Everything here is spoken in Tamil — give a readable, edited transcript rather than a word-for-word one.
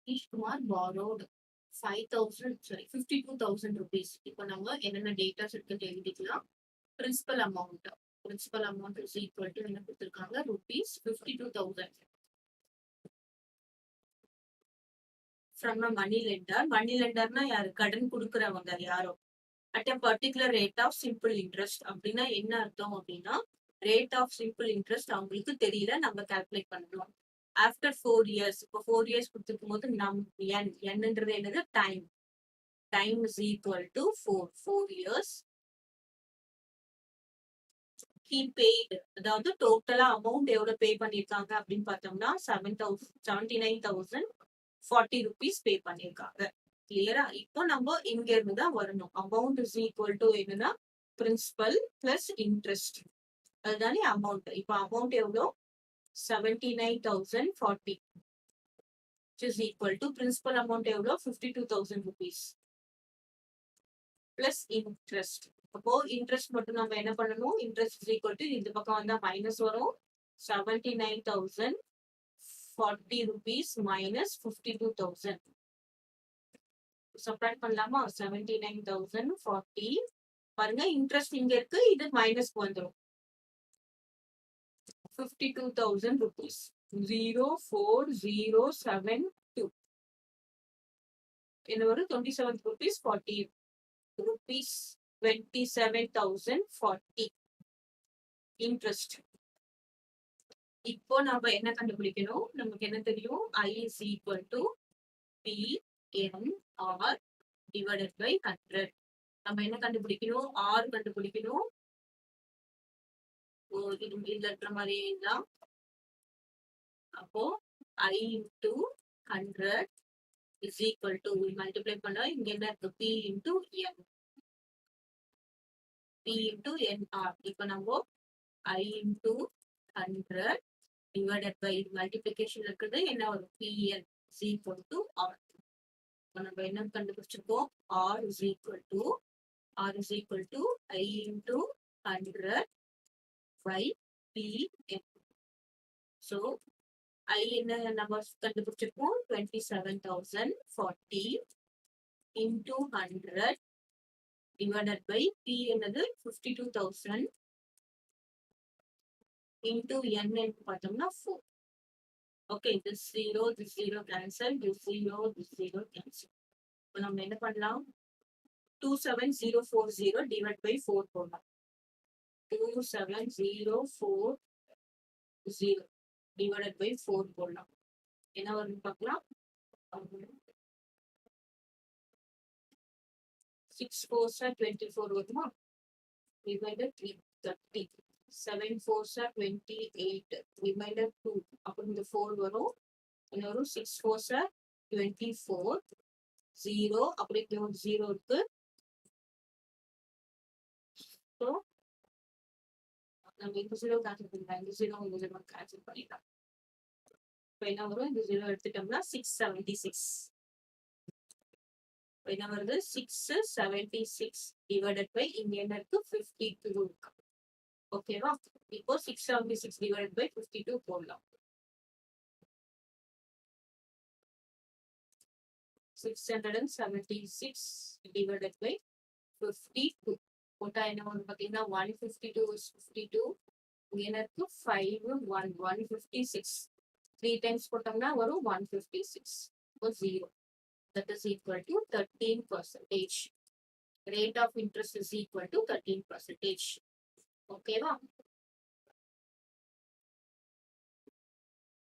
Satish Kumar borrowed 52,000 rupees. இப்போ நம்ம என்னென்ன டேட்டாஸ் இருக்குன்னு எழுதிக்கலாம். Principal amount is equal to என்ன கொடுத்துருக்காங்க, rupees 52,000 from a money lender. மணி லெண்டர்னா யாரு? கடன் கொடுக்குறவங்க யாரோ. at a particular rate of simple interest அப்படின்னா என்ன அர்த்தம் அப்படின்னா, ரேட் ஆஃப் சிம்பிள் இன்ட்ரெஸ்ட் அவங்களுக்கு தெரியல, நம்ம கால்குலேட் பண்ணணும். ஆஃப்டர் 4 years, இப்போ 4 years கொடுத்துருக்கும் போது என்னன்றது என்னது, time is equal to 4 years. he paid, அதாவது டோட்டலா அமௌண்ட் எவ்வளவு பே பண்ணிருக்காங்க அப்படின்னு பார்த்தோம்னா 79,040 rupees பே பண்ணிருக்காங்க. கிளியரா? இப்போ நம்ம இங்க இருந்து தான் வரணும். அமௌண்ட் இஸ் ஈக்குவல் டு என்னன்னா பிரின்சிபல் பிளஸ் இன்ட்ரெஸ்ட், அதுதானே அமௌண்ட். இப்போ அமௌண்ட் எவ்வளோ, 79,040 is equal to principal amount எவ்வளோ, 52,000 rupees plus interest. அப்போ இன்ட்ரெஸ்ட் மட்டும் நம்ம என்ன பண்ணணும், இன்ட்ரெஸ்ட் இஸ் ஈக்குவல் டு இந்த பக்கம் வந்தா மைனஸ் வரும், 79,040 rupees மைனஸ் 52,000. சப்ராக்ட் பண்ணலாமா? 79,040 பாருங்க, இன்ட்ரெஸ்ட் இங்க இருக்கு, இது மைனஸ் வந்துடும். 52,000 rupees 04072 என்ன வரும், 27 rupees 40 rupees 27,040 இன்ட்ரெஸ்ட். இப்போ நம்ம என்ன கண்டுபிடிக்கணும், நமக்கு என்ன தெரியும், I is equal to PNR divided by 100. நம்ம என்ன கண்டுபிடிக்கணும், R கண்டுபிடிக்கணும். இதுல இருக்கிற மாதிரி தான். அப்போ I into 100 is equal to, multiply பண்ணா இங்க என்ன இருக்கு, P into NR. இப்போ நம்ம I into 100 divided by multiplication இருக்குது, என்ன வரும், PN is equal to R. இப்போ நம்ம என்ன கண்டுபிடிச்சிருக்கோம், R is equal to I into 100 by PN. So I என்ன நம்ம கண்டுபிடிச்சிருக்கோம், 27,040 into 100 divided by P என்னது 52,000 into N பார்த்தோம்னா 4. Okay, this 0 cancel, this 0 cancel. இப்போ நம்ம என்ன பண்ணலாம், 27040 divided by 4 போடலாம். 27040 divided by 4 போடலாம். என்ன வரும்னு பார்க்கலாம். 6 4s are 24 வருமா, remainder 330. 7 4s are 28, remainder 2. அப்புறம் இந்த 4 வரும், என்ன வரும், 6 4s are 24, 0, அப்படி இங்க ஒரு 0 இருக்கு. ஸோ நம்ம இந்த 0 கேன்சல் பண்ணிடலாம், இந்த 0 கேன்சல் பண்ணிடலாம். இப்போ என்ன வரும், இந்த 0 எடுத்துட்டோம்னா 676. என்ன வருது, 676 divided by இங்க என்ன இருக்கு, 52 இருக்கு. ஓகேவா? இப்போ 676 divided by 52 போடலாம். 676 divided by 52 போட்டா என்ன வரும் பார்த்தீங்கன்னா, 152 is 52. இங்க என்ன இருக்கு, 5 1 156. 3 times போட்டோம்னா வரும் 156. இப்போ 0. That is equal to 13%. Rate of interest is equal to 13%. Okay, wow.